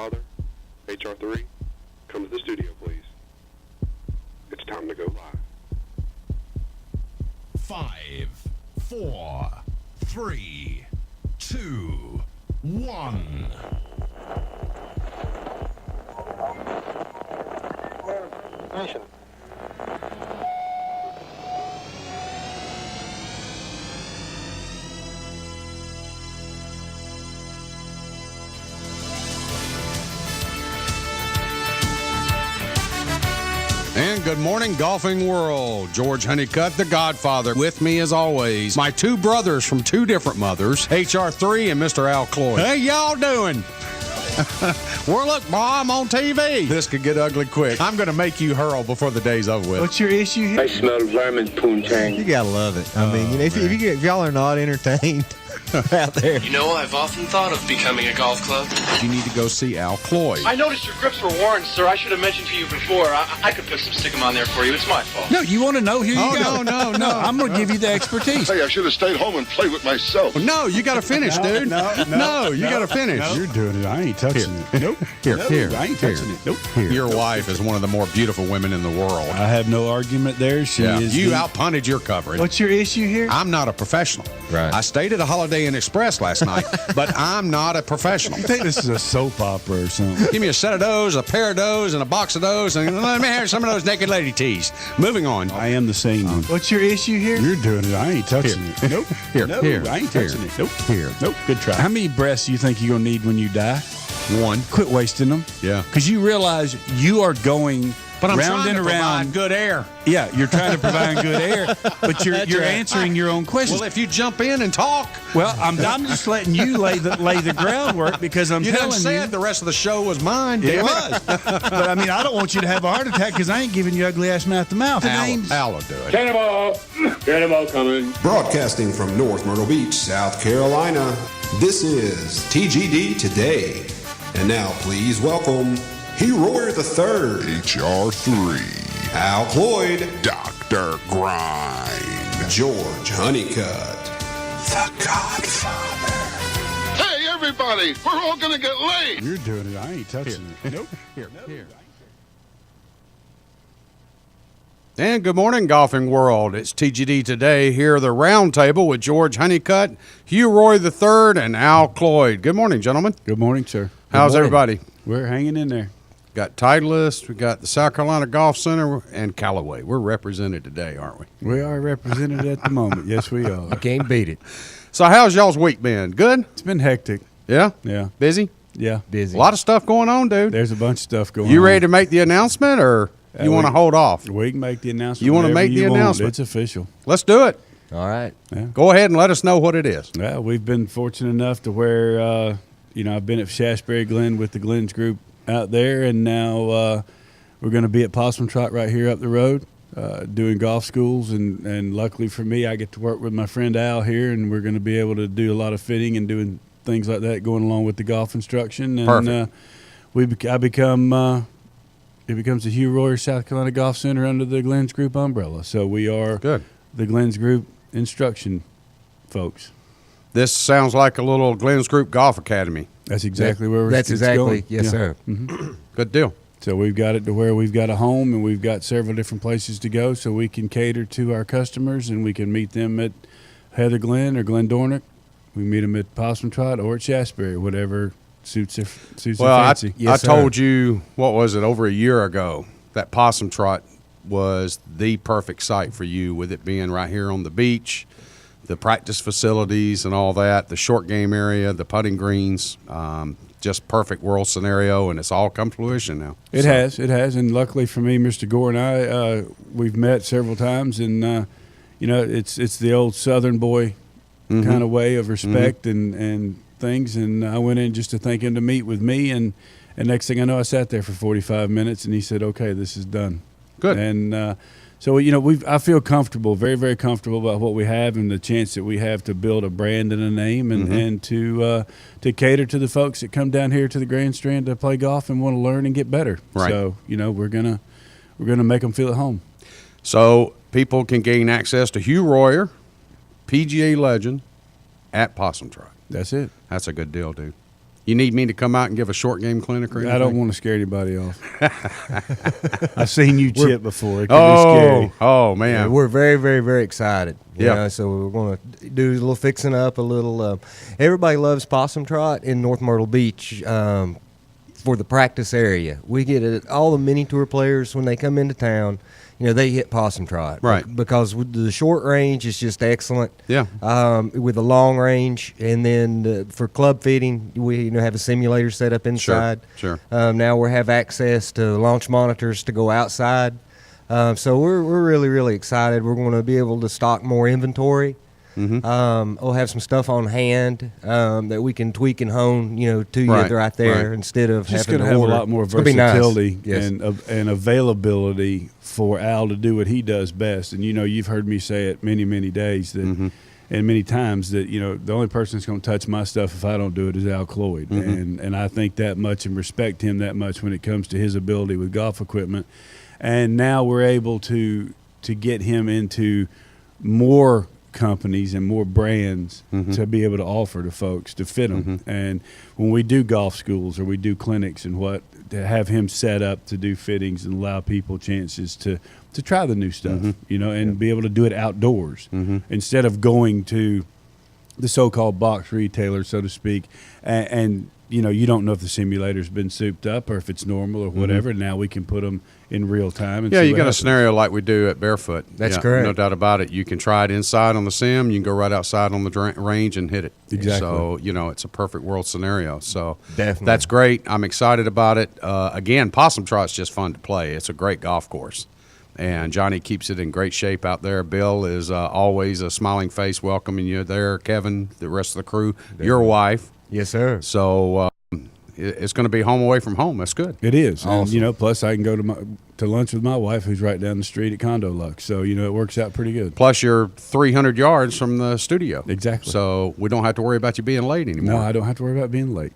Godfather, HR3, come to the studio, please. It's time to go live. 5, 4, 3, 2, 1. Nation. And good morning, golfing world. George Honeycutt, the Godfather. With me, as always, my two brothers from two different mothers, HR3 and Mr. Al Cloyd. Hey, y'all doing? Well, look, Mom, on TV. This could get ugly quick. I'm going to make you hurl before the day's over with. What's your issue here? I smell vermin poontang. You gotta love it. I mean, if y'all are not entertained out there. You know, I've often thought of becoming a golf club. You need to go see Al Cloyd. I noticed your grips were worn, sir. I should have mentioned to you before. I could put some stickum on there for you. It's my fault. No, you want to know? Here you go. No. I'm going to give you the expertise. Hey, I should have stayed home and played with myself. No, you got to finish, dude. No, you got to finish. You're doing it. I ain't touching it. Nope. Here. I ain't touching it. Nope. Your wife is one of the more beautiful women in the world. I have no argument there. She is. You outpunted your coverage. What's your issue here? I'm not a professional. Right. I stayed at a Holiday Inn Express last night, but I'm not a professional. You think this is a soap opera or something? Give me a set of those, a pair of those, and a box of those, and let me have some of those naked lady tees. Moving on. I am the same one. What's your issue here? You're doing it. I ain't touching it. Nope. Here. I ain't touching it. Nope. Here. Nope. Good try. How many breaths do you think you're going to need when you die? One. Quit wasting them. Yeah. Because you realize you are going But I'm round trying and to around. provide good air. Yeah, you're trying to provide good air, but you're answering your own questions. Well, if you jump in and talk. Well, I'm just letting you lay the groundwork because I'm You telling done said you. the rest of the show was mine. It damn was. But, I mean, I don't want you to have a heart attack because I ain't giving you ugly ass mouth to mouth. Al will do it. Cannonball coming. Broadcasting from North Myrtle Beach, South Carolina, this is TGD Today. And now, please welcome Hero III, HR3, Al Cloyd, Dr. Grind, George Honeycutt, the Godfather. Hey, everybody, we're all going to get laid. You're doing it. I ain't touching it. Nope. Here. And good morning, golfing world. It's TGD Today here, the round table with George Honeycutt, Hugh Roy III, and Al Cloyd. Good morning, gentlemen. Good morning, sir. How's everybody? We're hanging in there. Got Titleist, we got the South Carolina Golf Center, and Callaway. We're represented today, aren't we? We are represented at the moment. Yes, we are. Can't beat it. So how's y'all's week been? Good? It's been hectic. Yeah? Yeah. Busy? Yeah. Busy. A lot of stuff going on, dude. There's a bunch of stuff going on. You ready to make the announcement, or you want to hold off? We can make the announcement. You want to whenever make the you want. announcement? It's official. Let's do it. All right. Yeah. Go ahead and let us know what it is. Yeah, we've been fortunate enough to where, I've been at Shasberry Glen with the Glens group out there, and now we're going to be at Possum Trot right here up the road doing golf schools. And luckily for me, I get to work with my friend Al here, and we're going to be able to do a lot of fitting and doing things like that going along with the golf instruction. And Perfect. It becomes the Hugh Royer South Carolina Golf Center under the Glens Group umbrella. So we are Good. the Glens Group instruction folks. This sounds like a little Glens Group Golf Academy. That's exactly where That's it's exactly. going. Yes, Yeah. sir. Good deal. So we've got it to where we've got a home and we've got several different places to go so we can cater to our customers and we can meet them at Heather Glen or Glen Dornick. We meet them at Possum Trot or at Shasberry, whatever suits their fancy. I told you, what was it, over a year ago, that Possum Trot was the perfect site for you, with it being right here on the beach, the practice facilities and all that, the short game area, the putting greens, just perfect world scenario, and it's all come to fruition now. It has, and luckily for me, Mr. Gore and I, we've met several times, and it's the old Southern boy kind of way of respect and things, and I went in just to thank him to meet with me, and next thing I know, I sat there for 45 minutes, and he said, "Okay, this is done." Good. And so I feel comfortable, very, very comfortable about what we have and the chance that we have to build a brand and a name, and to cater to the folks that come down here to the Grandstand to play golf and want to learn and get better. Right. So we're gonna make them feel at home. So people can gain access to Hugh Royer, PGA legend, at Possum Trot. That's it. That's a good deal, dude. You need me to come out and give a short game clinic or anything? I don't want to scare anybody off. I've seen you chip before. It can be scary. Oh, man. Yeah, we're very, very, very excited. Yeah. So we're going to do a little fixing up, a little. Everybody loves Possum Trot in North Myrtle Beach for the practice area. We get it, all the mini tour players when they come into town. They hit Possum Trot. Right. Because with the short range is just excellent. Yeah. With the long range. And then for club feeding, we have a simulator set up inside. Sure. Now we have access to launch monitors to go outside. So we're really, really excited. We're going to be able to stock more inventory. Mm-hmm. We'll have some stuff on hand that we can tweak and hone, to you right there instead of just having to have order. a lot more It's gonna be nice. versatility Yes. and availability for Al to do what he does best. And you've heard me say it many, many days that, and many times that the only person that's going to touch my stuff if I don't do it is Al Cloyd. And I think that much and respect him that much when it comes to his ability with golf equipment. And now we're able to get him into more companies and more brands to be able to offer to folks to fit them. And when we do golf schools or we do clinics and to have him set up to do fittings and allow people chances to try the new stuff, and be able to do it outdoors instead of going to the so-called box retailer, so to speak, and you don't know if the simulator's been souped up or if it's normal or whatever. Now we can put them in real time. And you got a scenario like we do at Barefoot. That's correct. No doubt about it. You can try it inside on the sim. You can go right outside on the range and hit it. Exactly. So, it's a perfect world scenario. So Definitely. That's great. I'm excited about it. Again, Possum Trot's just fun to play. It's a great golf course. And Johnny keeps it in great shape out there. Bill is always a smiling face welcoming you there. Kevin, the rest of the crew, your wife. Yes, sir. So it's going to be home away from home. That's good. It is. Awesome. And, plus I can go to lunch with my wife who's right down the street at Condo Lux. So, it works out pretty good. Plus you're 300 yards from the studio. Exactly. So we don't have to worry about you being late anymore. No, I don't have to worry about being late.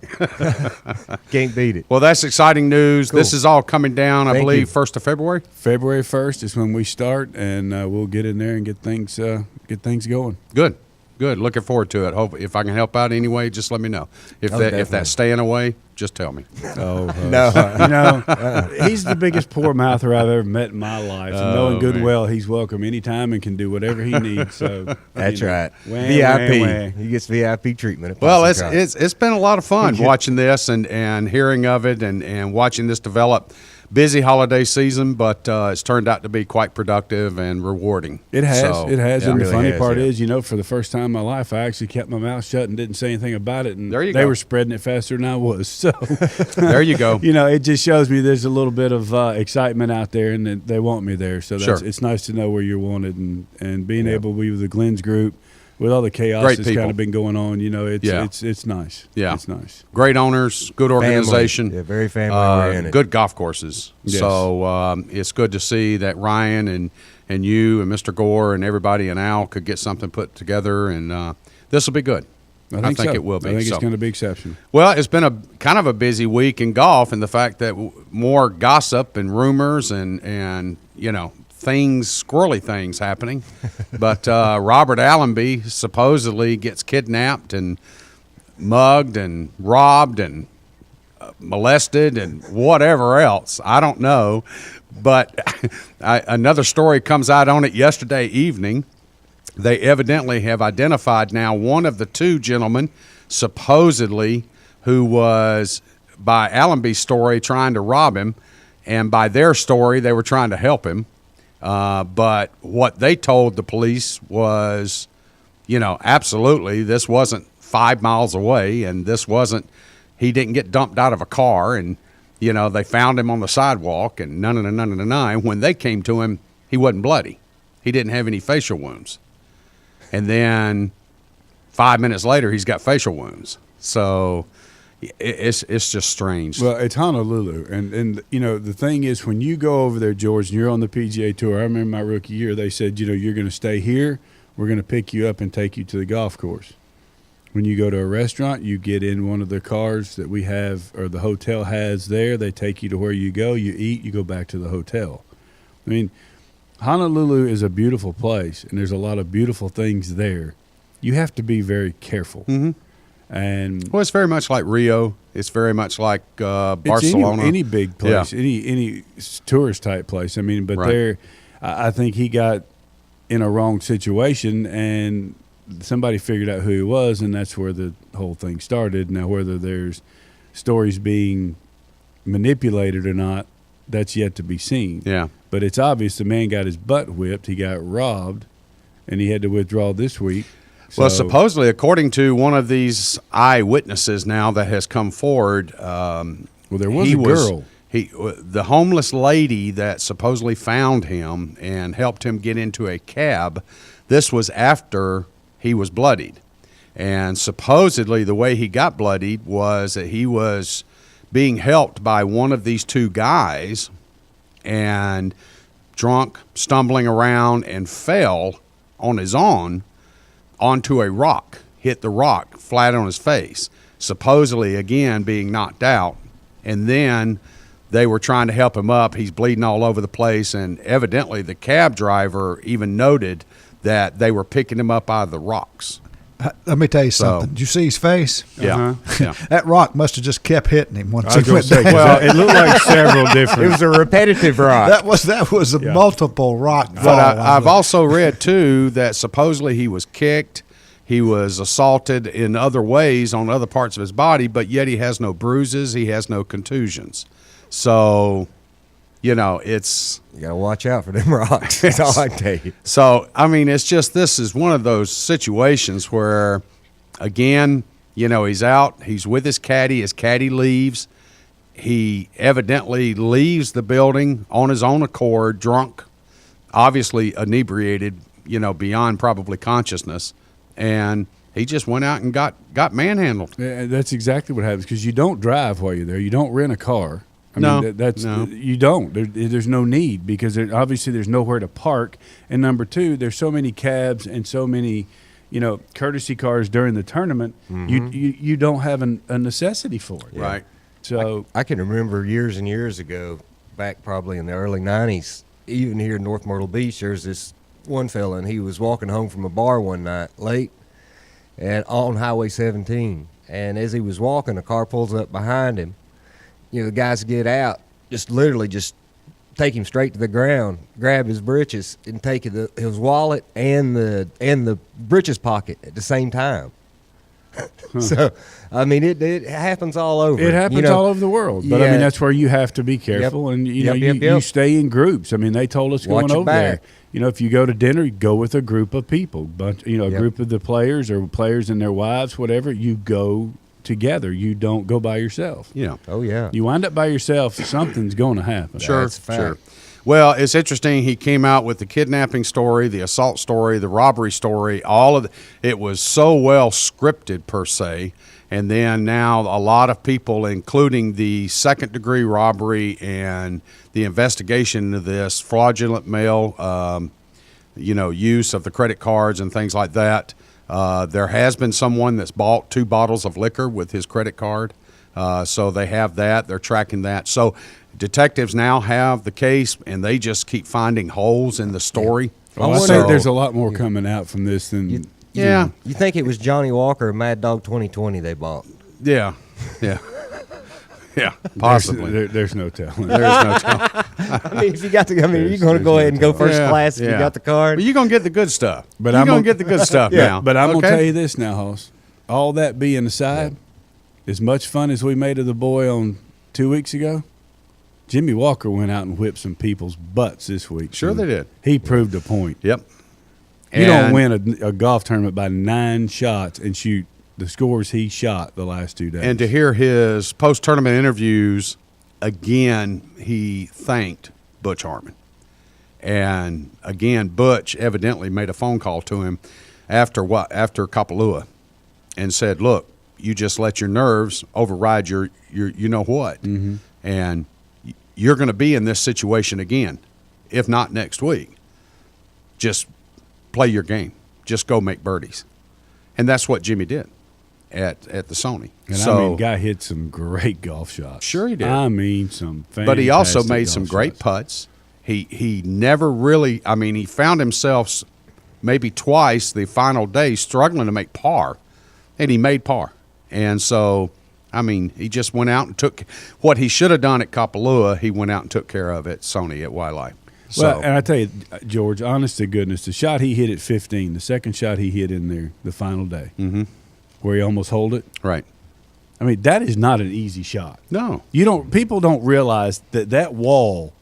Can't beat it. Well, that's exciting news. Cool. This is all coming down, I Thank believe, you. 1st of February. February 1st is when we start, and we'll get in there and get things going. Good. Looking forward to it. Hope if I can help out anyway, just let me know. If definitely. that's staying away, just tell me. Oh, No. He's the biggest poor mouther I've ever met in my life. And knowing good and man. well, he's welcome anytime and can do whatever he needs. So That's right. Wah, VIP. wah, wah. He gets VIP treatment. At Well, Possum Trot. it's been a lot of fun watching this and hearing of it and watching this develop. Busy holiday season, but it's turned out to be quite productive and rewarding. It has. So, It has. yeah. And the really funny has, part yeah. is, for the first time in my life, I actually kept my mouth shut and didn't say anything about it. And There you they go. were spreading it faster than I was. So, There you go. it just shows me there's a little bit of excitement out there and that they want me there. So Sure. it's nice to know where you're wanted and being able to be with the Glenn's group with all the chaos Great that's people. kind of been going on. Yeah. It's nice. Yeah. It's nice. Great owners, good organization. Yeah, very family-oriented. Good golf courses. Yes. So it's good to see that Ryan and you and Mr. Gore and everybody and Al could get something put together, and this will be good. I think so. it will be. I think So- it's going to be exceptional. Well, it's been a kind of a busy week in golf, and the fact that more gossip and rumors and squirrely things happening. But Robert Allenby supposedly gets kidnapped and mugged and robbed and molested and whatever else. I don't know. But another story comes out on it yesterday evening. They evidently have identified now one of the two gentlemen, supposedly, who was, by Allenby's story, trying to rob him, and by their story, they were trying to help him. But what they told the police was, absolutely, this wasn't 5 miles away, and this wasn't, he didn't get dumped out of a car, and, they found him on the sidewalk, and none. When they came to him, he wasn't bloody. He didn't have any facial wounds. And then 5 minutes later, he's got facial wounds. So it's just strange. Well, it's Honolulu, and the thing is, when you go over there, George, and you're on the PGA Tour, I remember my rookie year, they said, you're going to stay here, we're going to pick you up and take you to the golf course. When you go to a restaurant, you get in one of the cars that we have, or the hotel has there, they take you to where you go, you eat, you go back to the hotel. I mean, Honolulu is a beautiful place, and there's a lot of beautiful things there. You have to be very careful. Mm-hmm. And Well, it's very much like Rio. It's very much like Barcelona. Any big place, Yeah. any tourist type place. I mean, but Right. I think he got in a wrong situation, and somebody figured out who he was, and that's where the whole thing started. Now, whether there's stories being manipulated or not, that's yet to be seen. Yeah. But it's obvious the man got his butt whipped. He got robbed, and he had to withdraw this week. Well, So- supposedly, according to one of these eyewitnesses now that has come forward, well, there was a girl. The homeless lady that supposedly found him and helped him get into a cab. This was after he was bloodied, and supposedly the way he got bloodied was that he was being helped by one of these two guys, and drunk, stumbling around, and fell on his own onto a rock, hit the rock flat on his face, supposedly again being knocked out. And then they were trying to help him up. He's bleeding all over the place, and evidently the cab driver even noted that they were picking him up out of the rocks. Let me tell you something. Did you see his face? Yeah, yeah. That rock must have just kept hitting him once I was he gonna went say, down. 'cause it looked like several different. It was a repetitive rock. That was a multiple rock fall. But I've also read, too, that supposedly he was kicked, he was assaulted in other ways on other parts of his body, but yet he has no bruises, he has no contusions. So, it's... You got to watch out for them rocks. That's all I can tell you. So, I mean, it's just this is one of those situations where, again, he's out, he's with his caddy leaves. He evidently leaves the building on his own accord, drunk, obviously inebriated, beyond probably consciousness. And he just went out and got manhandled. Yeah, that's exactly what happens, because you don't drive while you're there. You don't rent a car. No. You don't. There's no need, because obviously there's nowhere to park. And number two, there's so many cabs and so many, courtesy cars during the tournament. Mm-hmm. You don't have a necessity for it. Right. So I can remember years and years ago, back probably in the early 90s, even here in North Myrtle Beach, there's this one fella, and he was walking home from a bar one night late and on Highway 17. And as he was walking, a car pulls up behind him. The guys get out, just literally just take him straight to the ground, grab his britches, and take his wallet and the britches pocket at the same time. So, I mean, it happens all over. it happens all over the world. But I mean, that's where you have to be careful, and you stay in groups. I mean, they told us Watch going your over back. there. If you go to dinner, you go with a group of people, but a group of the players or players and their wives, whatever. You go together. You don't go by yourself. Yeah. Oh, yeah. You wind up by yourself, something's going to happen. Sure, That's a fact. sure. Well, it's interesting. He came out with the kidnapping story, the assault story, the robbery story. It was so well scripted per se, and then now a lot of people, including the second-degree robbery and the investigation into this fraudulent mail, use of the credit cards and things like that. There has been someone that's bought 2 bottles of liquor with his credit card. So they have that. They're tracking that. So detectives now have the case, and they just keep finding holes in the story. Well, I say there's a lot more coming out from this than Yeah. You think it was Johnny Walker or Mad Dog 2020 they bought? Yeah. Yeah. Yeah. Possibly. There's no telling. There's no telling. I mean, if you got you're going to go ahead and go first Yeah, class if you yeah. got the card. Well, you're going to get the good stuff. But you're I'm going gonna- to get the good stuff now. But I'm going to Okay? tell you this now, Hoss. All that being aside, as much fun as we made of the boy on 2 weeks ago, Jimmy Walker went out and whipped some people's butts this week. Sure they did. He proved a point. Yep. You don't And- win a golf tournament by 9 shots and shoot the scores he shot the last 2 days. And to hear his post-tournament interviews, again, he thanked Butch Harmon. And again, Butch evidently made a phone call to him after Kapalua and said, look, you just let your nerves override your you know what. Mm-hmm. And you're going to be in this situation again, if not next week. Just play your game. Just go make birdies. And that's what Jimmy did at the Sony. And so, I mean, guy hit some great golf shots. Sure he did. I mean, some fantastic but he also made some golf great shots. putts. He never really, I mean, he found himself maybe twice the final day struggling to make par, and he made par. And so, I mean, he just went out and took what he should have done at Kapalua. He went out and took care of at Sony at Wildlife. Well, and I tell you, George, honest to goodness, the shot he hit at 15, the second shot he hit in there the final day, where he almost holed it. Right. I mean, that is not an easy shot. No. People don't realize that wall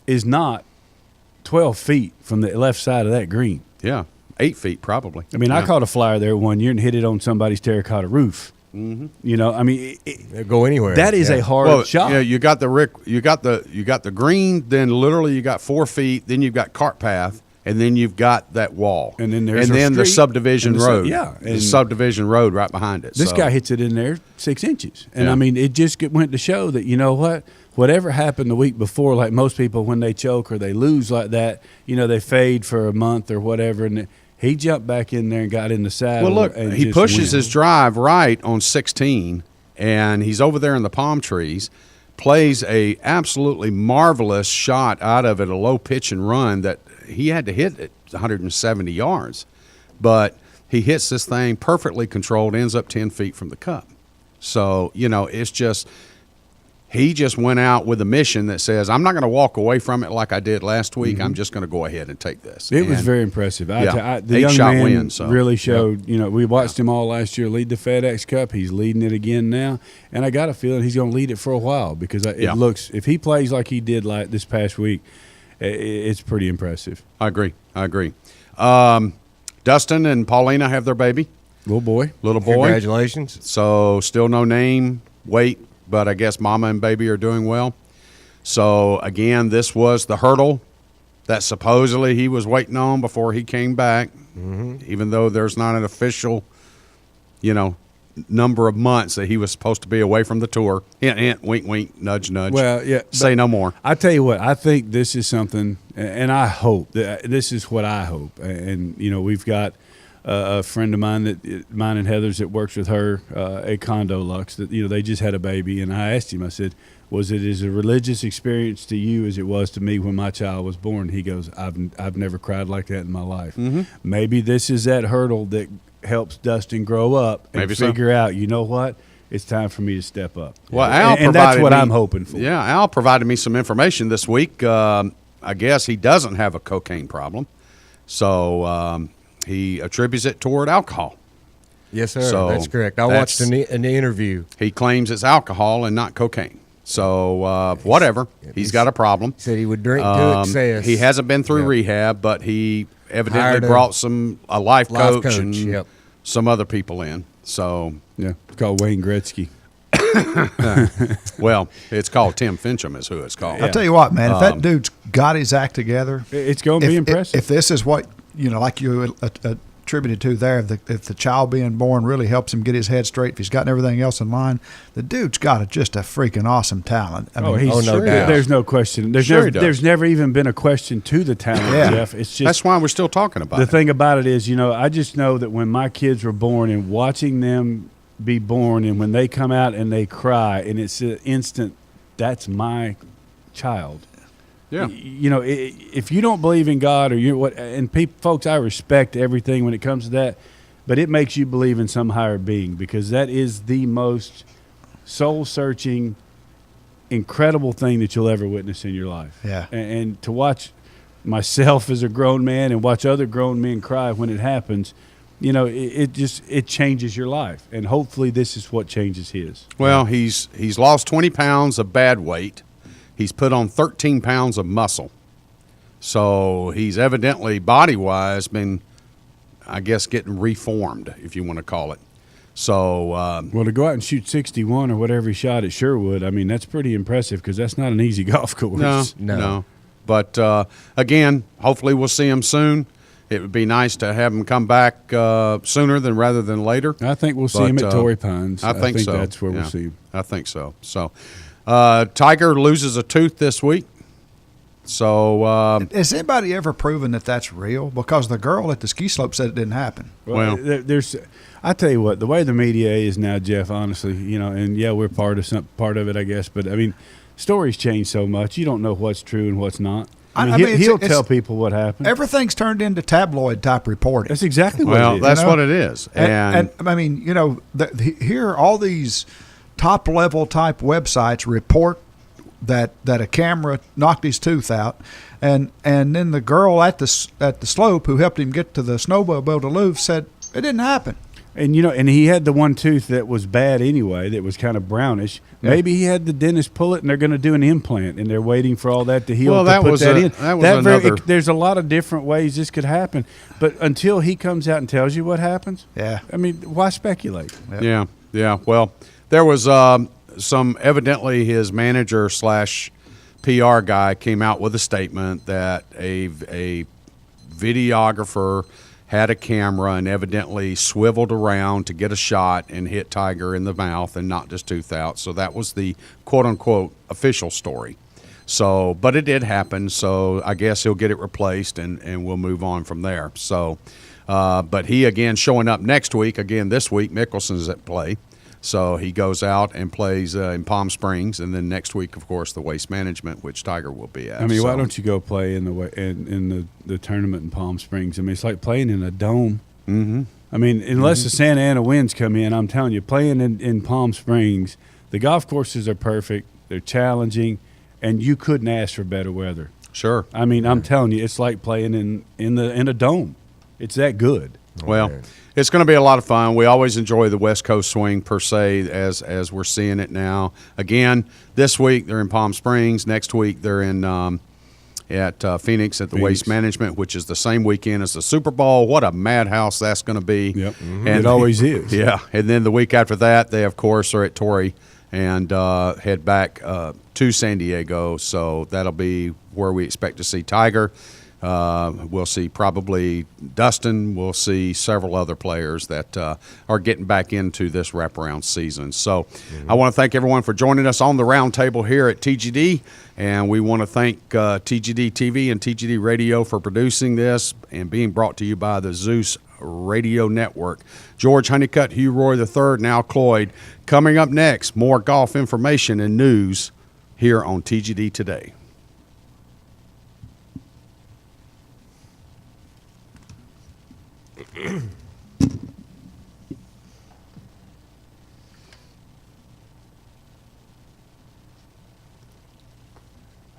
is not 12 feet from the left side of that green. Yeah, 8 feet probably. I mean, yeah. I caught a flyer there one year and hit it on somebody's terracotta roof. Mm-hmm. You know, I mean, They'll go anywhere. That is a hard shot. Yeah, you got the green, then literally you got 4 feet, then you've got cart path, and then you've got that wall, and then there's the subdivision road. Yeah, the subdivision road right behind it. This guy hits it in there 6 inches, and I mean, it just went to show that, you know what. Whatever happened the week before, like most people when they choke or they lose like that, you know, they fade for a month or whatever, and he jumped back in there and got in the saddle. Well, look, he pushes his drive right on 16, and he's over there in the palm trees, plays a absolutely marvelous shot out of it, a low pitch and run that he had to hit at 170 yards. But he hits this thing perfectly controlled, ends up 10 feet from the cup. So, you know, it's just – he just went out with a mission that says, I'm not going to walk away from it like I did last week. I'm just going to go ahead and take this. It was very impressive. The young shot man win, so. really showed, you know, we watched him all last year lead the FedEx Cup. He's leading it again now. And I got a feeling he's going to lead it for a while because it looks, if he plays like he did like this past week, it's pretty impressive. I agree. Dustin and Paulina have their baby. Little boy. Congratulations. So still no name, weight. But I guess mama and baby are doing well. So, again, this was the hurdle that supposedly he was waiting on before he came back, even though there's not an official, you know, number of months that he was supposed to be away from the tour. Hint, hint, wink, wink, nudge, nudge. Well, yeah. Say no more. I tell you what, I think this is something, and I hope, this is what I hope. And, you know, we've got a friend of mine and Heather's that works with her at Condo Lux, that, you know, they just had a baby, and I asked him, I said, was it as a religious experience to you as it was to me when my child was born? He goes, I've never cried like that in my life. Maybe this is that hurdle that helps Dustin grow up and figure out, you know what, it's time for me to step up. Well, Al and that's what I'm hoping for. Yeah, Al provided me some information this week. I guess he doesn't have a cocaine problem, so he attributes it toward alcohol. Yes, sir. So that's correct. I watched an interview. He claims it's alcohol and not cocaine. So whatever. He's got a problem. He said he would drink to excess. He hasn't been through rehab, but he evidently brought a life coach and some other people in. So yeah, it's called Wayne Gretzky. Well, it's called Tim Fincham is who it's called. I'll tell you what, man, if that dude's got his act together, it's going to be impressive. If this is what, you know, like you attributed to there, if the child being born really helps him get his head straight, if he's gotten everything else in line, the dude's got just a freaking awesome talent. I mean, no doubt. There's no question. There's never even been a question to the talent, Jeff. It's just, that's why we're still talking about it. The thing about it is, you know, I just know that when my kids were born and watching them be born and when they come out and they cry and it's an instant, that's my child. Yeah, you know, if you don't believe in God or you what, and folks, I respect everything when it comes to that, but it makes you believe in some higher being because that is the most soul-searching, incredible thing that you'll ever witness in your life. Yeah, and to watch myself as a grown man and watch other grown men cry when it happens, you know, it changes your life, and hopefully this is what changes his. Well, he's lost 20 pounds of bad weight. He's put on 13 pounds of muscle. So he's evidently, body-wise, been, I guess, getting reformed, if you want to call it. So well, to go out and shoot 61 or whatever he shot at Sherwood, I mean, that's pretty impressive because that's not an easy golf course. No. But, again, hopefully we'll see him soon. It would be nice to have him come back sooner rather than later. I think we'll see him at Torrey Pines. I think so. That's where we'll see him. I think so. So Tiger loses a tooth this week. So has anybody ever proven that that's real? Because the girl at the ski slope said it didn't happen. Well, I tell you what, the way the media is now, Jeff. Honestly, you know, and yeah, we're part of it, I guess. But I mean, stories change so much. You don't know what's true and what's not. I mean, he'll tell people what happened. Everything's turned into tabloid type reporting. That's exactly what it is. That's what it is. And I mean, here all these top level type websites report that a camera knocked his tooth out, and then the girl at the slope who helped him get to the snowmobile to Louvre said it didn't happen. And and he had the one tooth that was bad anyway, that was kind of brownish. Yeah. Maybe he had the dentist pull it, and they're going to do an implant, and they're waiting for all that to heal. Well, That was another. There's a lot of different ways this could happen, but until he comes out and tells you what happens, I mean, why speculate? Yep. Yeah. Well, there was some evidently his manager / PR guy came out with a statement that a videographer had a camera and evidently swiveled around to get a shot and hit Tiger in the mouth and knocked his tooth out. So that was the quote-unquote official story. So, but it did happen, so I guess he'll get it replaced and we'll move on from there. So, but he, again, showing up next week. Again, this week, Mickelson's at play. So he goes out and plays in Palm Springs, and then next week, of course, the Waste Management, which Tiger will be at. I mean, why don't you go play in the tournament in Palm Springs? I mean, it's like playing in a dome. Mm-hmm. I mean, unless the Santa Ana winds come in, I'm telling you, playing in Palm Springs, the golf courses are perfect. They're challenging, and you couldn't ask for better weather. Sure. I mean, I'm telling you, it's like playing in a dome. It's that good. Well, it's going to be a lot of fun. We always enjoy the West Coast swing per se, as we're seeing it now. Again, this week they're in Palm Springs. Next week they're in at Phoenix at the Waste Management, which is the same weekend as the Super Bowl. What a madhouse that's going to be! Yep, and it always is. Yeah, and then the week after that, they of course are at Torrey and head back to San Diego. So that'll be where we expect to see Tiger. We'll see probably Dustin. We'll see several other players that are getting back into this wraparound season. So I want to thank everyone for joining us on the round table here at TGD. And we want to thank TGD TV and TGD Radio for producing this and being brought to you by the Zeus Radio Network. George Honeycutt, Hugh Roy III, and Al Cloyd. Coming up next, more golf information and news here on TGD Today.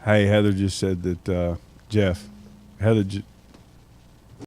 Hey, Heather just said that Heather